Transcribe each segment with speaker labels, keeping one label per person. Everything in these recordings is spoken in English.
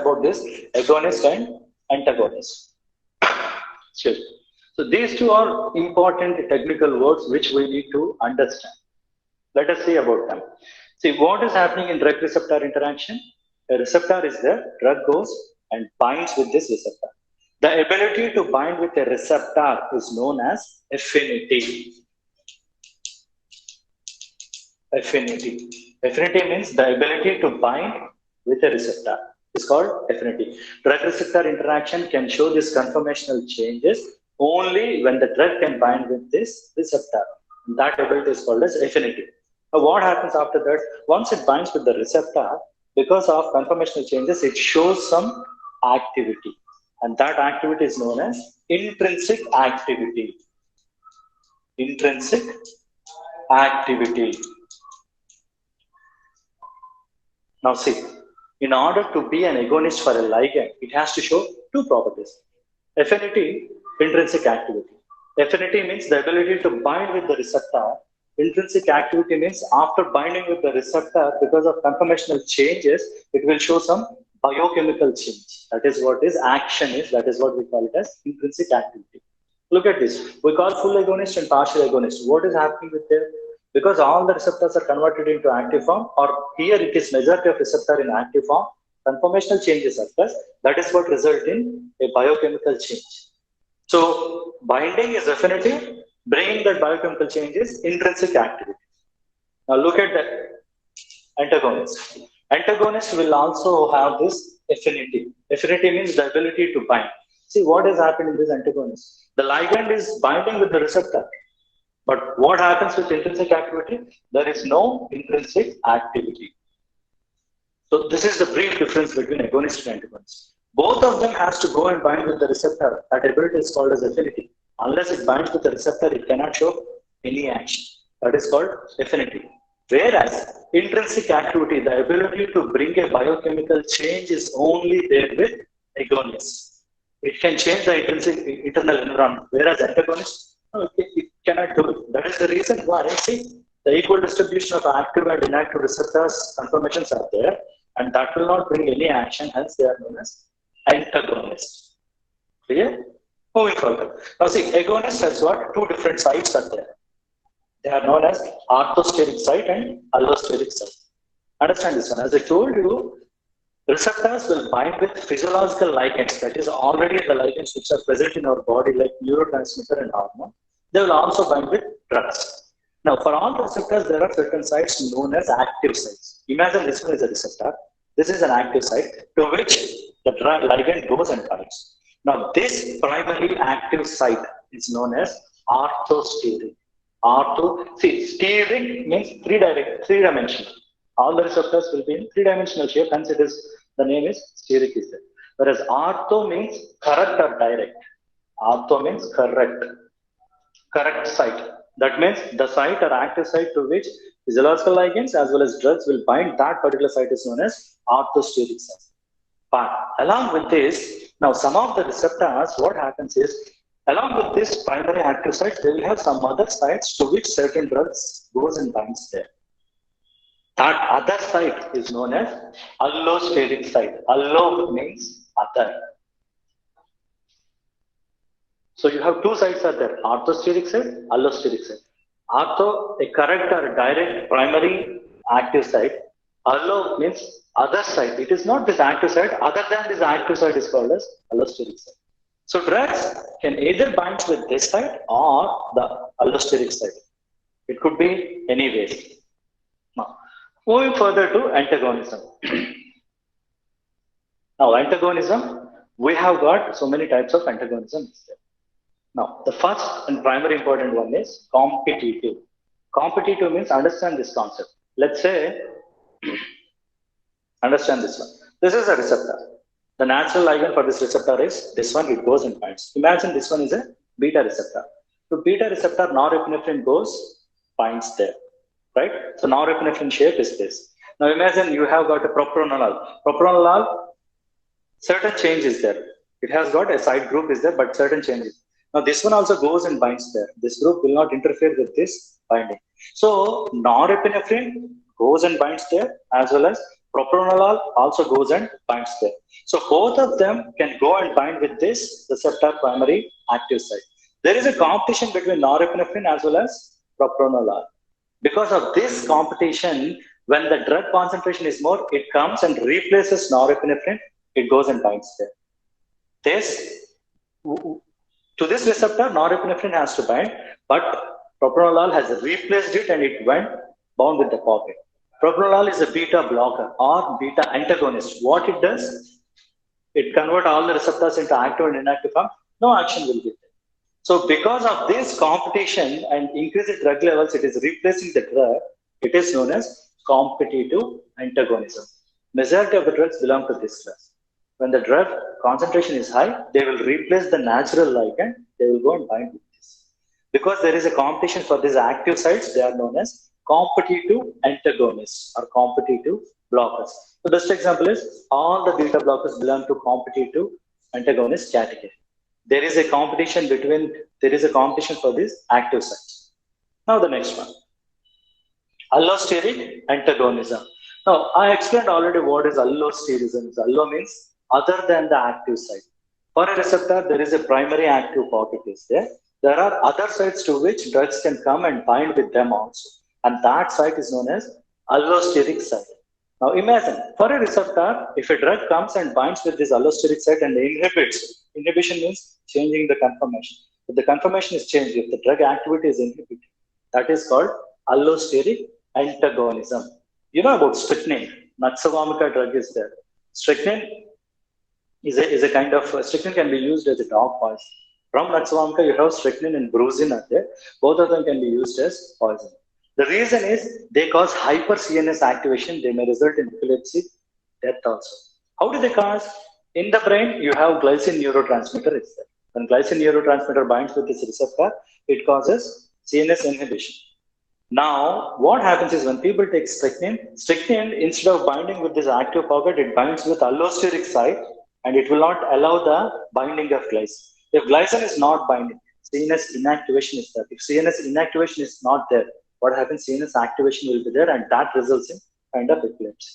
Speaker 1: about this agonist and antagonist. Sure. So these two are important technical words which we need to understand. Let us see about them. See what is happening in drug receptor interaction. A receptor is there, drug goes and binds with this receptor. The ability to bind with a receptor is known as affinity. Affinity. Affinity means the ability to bind with a receptor. It's called affinity. Drug receptor interaction can show these conformational changes only when the drug can bind with this receptor. That ability is called as affinity. Now, what happens after that? Once it binds with the receptor, because of conformational changes, it shows some activity. And that activity is known as intrinsic activity. Intrinsic activity. Now see, in order to be an agonist for a ligand, it has to show two properties. Affinity, intrinsic activity. Affinity means the ability to bind with the receptor. Intrinsic activity means after binding with the receptor, because of conformational changes, it will show some biochemical change. That is what is action is. That is what we call it as intrinsic activity. Look at this. We call full agonist and partial agonist. What is happening with them? Because all the receptors are converted into active form, or here it is majority of receptor in active form, conformational changes occurs. That is what result in a biochemical change. So binding is affinity, bringing that biochemical change is intrinsic activity. Now look at the antagonist. Antagonist will also have this affinity. Affinity means the ability to bind. See what has happened in this antagonist. The ligand is binding with the receptor. But what happens with intrinsic activity? There is no intrinsic activity. So this is the brief difference between agonist and antagonist. Both of them has to go and bind with the receptor. That ability is called as affinity. Unless it binds with the receptor, it cannot show any action. That is called affinity. Whereas intrinsic activity, the ability to bring a biochemical change is only there with agonist. It can change the intrinsic internal environment. Whereas antagonist, it cannot do it. That is the reason why see the equal distribution of active and inactive receptors conformations are there, and that will not bring any action, hence they are known as antagonists. Clear? Moving further. Now see, agonist has got two different sites are there. They are known as orthosteric site and allosteric site. Understand this one. As I told you, receptors will bind with physiological ligands, that is already the ligands which are present in our body like neurotransmitter and hormone. They will also bind with drugs. Now for all receptors, there are certain sites known as active sites. Imagine this one is a receptor. This is an active site to which the drug ligand goes and binds. Now this primary active site is known as orthosteric. Steric means three-dimensional. All the receptors will be in three-dimensional shape, hence it is, the name is steric is there. Whereas ortho means correct or direct. Ortho means correct site. That means the site or active site to which physiological ligands as well as drugs will bind, that particular site is known as orthosteric site. But along with this, now some of the receptors, what happens is, along with this primary active site, they will have some other sites to which certain drugs goes and binds there. That other site is known as allosteric site. Allo means other. So you have two sites are there, orthosteric site, allosteric site. Ortho, a correct or direct primary active site. Allo means other site. It is not this active site, other than this active site is called as allosteric site. So drugs can either bind with this site or the allosteric site. It could be any way. Now, moving further to antagonism. Now, antagonism, we have got so many types of antagonism. Now, the first and primary important one is competitive. Competitive means understand this concept. Let's say, understand this one. This is a receptor. The natural ligand for this receptor is this one, it goes and binds. Imagine this one is a beta receptor. To beta receptor, norepinephrine goes, binds there, right? So norepinephrine shape is this. Now imagine you have got a propranolol. Propranolol, certain change is there. It has got a side group is there, but certain changes. Now this one also goes and binds there. This group will not interfere with this binding. So norepinephrine goes and binds there, as well as Propranolol also goes and binds there. So both of them can go and bind with this receptor primary active site. There is a competition between norepinephrine as well as propranolol. Because of this competition, when the drug concentration is more, it comes and replaces norepinephrine. It goes and binds there. This to this receptor, norepinephrine has to bind, but propranolol has replaced it and it went bound with the pocket. Propranolol is a beta blocker or beta antagonist. What it does, it converts all the receptors into active and inactive form. No action will be there. So because of this competition and increased drug levels, it is replacing the drug. It is known as competitive antagonism. Majority of the drugs belong to this class. When the drug concentration is high, they will replace the natural ligand. They will go and bind with this. Because there is a competition for these active sites, they are known as competitive antagonists or competitive blockers. The best example is all the beta blockers belong to competitive antagonist category. There is a competition for these active sites. Now the next one, allosteric antagonism. Now I explained already what is allosterism. Allo means other than the active site. For a receptor, there is a primary active pocket is there. There are other sites to which drugs can come and bind with them also. And that site is known as allosteric site. Now imagine, for a receptor, if a drug comes and binds with this allosteric site and inhibits, inhibition means changing the conformation. If the conformation is changed, if the drug activity is inhibited, that is called allosteric antagonism. You know about strychnine, Naxavomica drug is there. Strychnine is a kind of, strychnine can be used as a dog poison. From Naxavomica, you have strychnine and brucin are there. Both of them can be used as poison. The reason is they cause hyper CNS activation. They may result in epilepsy, death also. How do they cause? In the brain, you have glycine neurotransmitter. It's there. When glycine neurotransmitter binds with this receptor, it causes CNS inhibition. Now, what happens is when people take strychnine, instead of binding with this active pocket, it binds with allosteric site and it will not allow the binding of glycine. If glycine is not binding, CNS inactivation is there. If CNS inactivation is not there, what happens? CNS activation will be there and that results in kind of epilepsy.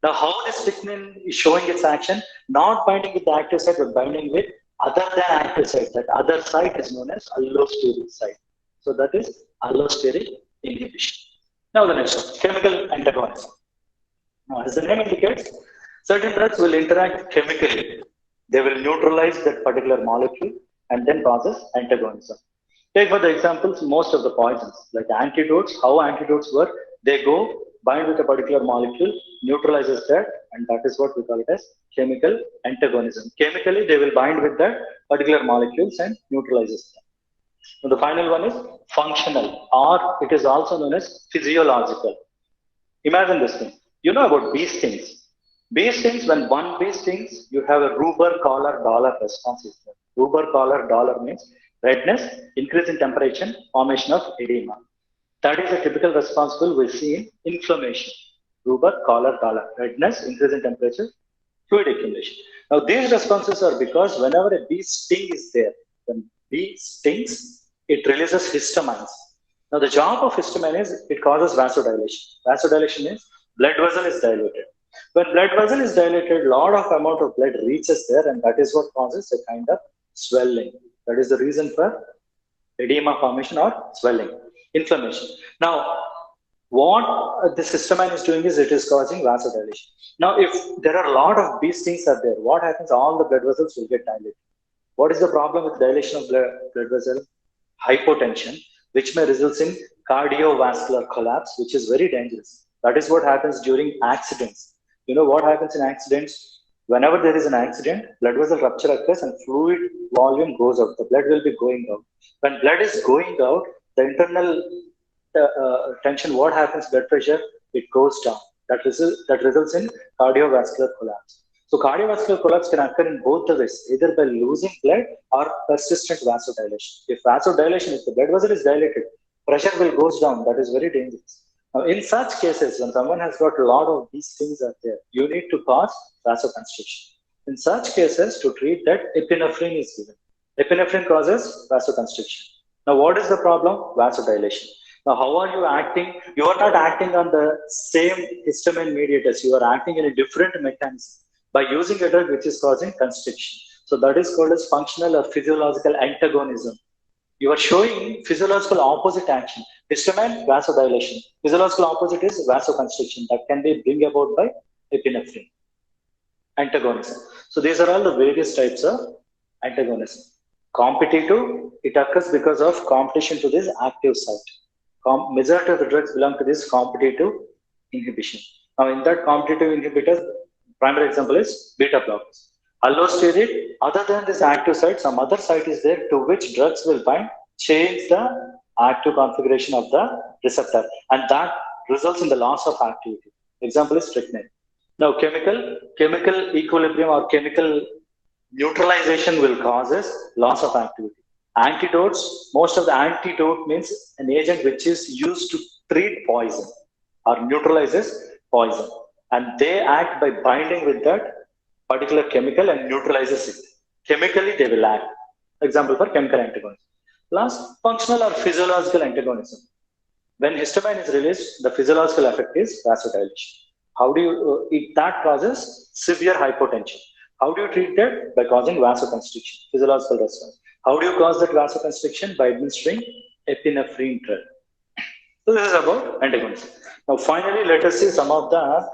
Speaker 1: Now, how this strychnine is showing its action? Not binding with the active site, but binding with other than active site. That other site is known as allosteric site. So that is allosteric inhibition. Now the next one, chemical antagonism. Now, as the name indicates, certain drugs will interact chemically. They will neutralize that particular molecule and then causes antagonism. Take for the examples, most of the poisons, like antidotes, how antidotes work, they go bind with a particular molecule, neutralizes that, and that is what we call it as chemical antagonism. Chemically, they will bind with that particular molecules and neutralizes them. Now, the final one is functional, or it is also known as physiological. Imagine this thing. You know about bee stings. Bee stings, when one bee stings, you have a rubor collar dollar response. Rubor collar dollar means redness, increase in temperature, formation of edema. That is a typical responsible we see in inflammation. Rubor collar dollar, redness, increase in temperature, fluid accumulation. Now these responses are because whenever a bee sting is there, when bee stings, it releases histamines. Now the job of histamine is it causes vasodilation. Vasodilation means blood vessel is dilated. When blood vessel is dilated, lot of amount of blood reaches there, and that is what causes a kind of swelling. That is the reason for edema formation or swelling, inflammation. Now, what the histamine is doing is it is causing vasodilation. Now, if there are a lot of bee stings are there, what happens? All the blood vessels will get dilated. What is the problem with dilation of blood vessel? Hypotension, which may result in cardiovascular collapse, which is very dangerous. That is what happens during accidents. You know what happens in accidents? Whenever there is an accident, blood vessel rupture occurs and fluid volume goes out. The blood will be going out. When blood is going out, the internal tension, what happens? Blood pressure, it goes down. That results in cardiovascular collapse. So cardiovascular collapse can occur in both the ways, either by losing blood or persistent vasodilation. If the blood vessel is dilated, pressure will goes down. That is very dangerous. Now, in such cases, when someone has got a lot of these things are there, you need to cause vasoconstriction. In such cases, to treat that, epinephrine is given. Epinephrine causes vasoconstriction. Now, what is the problem? Vasodilation. Now, how are you acting? You are not acting on the same histamine mediators. You are acting in a different mechanism by using a drug which is causing constriction. So that is called as functional or physiological antagonism. You are showing physiological opposite action. Histamine, vasodilation. Physiological opposite is vasoconstriction that can be bring about by epinephrine. Antagonism. So these are all the various types of antagonism. Competitive, it occurs because of competition to this active site. Majority of the drugs belong to this competitive inhibition. Now, in that competitive inhibitors, primary example is beta blockers. Allosteroid, other than this active site, some other site is there to which drugs will bind, change the active configuration of the receptor, and that results in the loss of activity. Example is strychnine. Now, chemical equilibrium or chemical neutralization will causes loss of activity. Antidotes, most of the antidote means an agent which is used to treat poison or neutralizes poison. And they act by binding with that particular chemical and neutralizes it. Chemically, they will act. Example for chemical antagonism. Last, functional or physiological antagonism. When histamine is released, the physiological effect is vasodilation. How do you, that causes severe hypotension. How do you treat that? By causing vasoconstriction, physiological response. How do you cause that vasoconstriction? By administering epinephrine drug. So this is about antagonism. Now finally, let us see some of the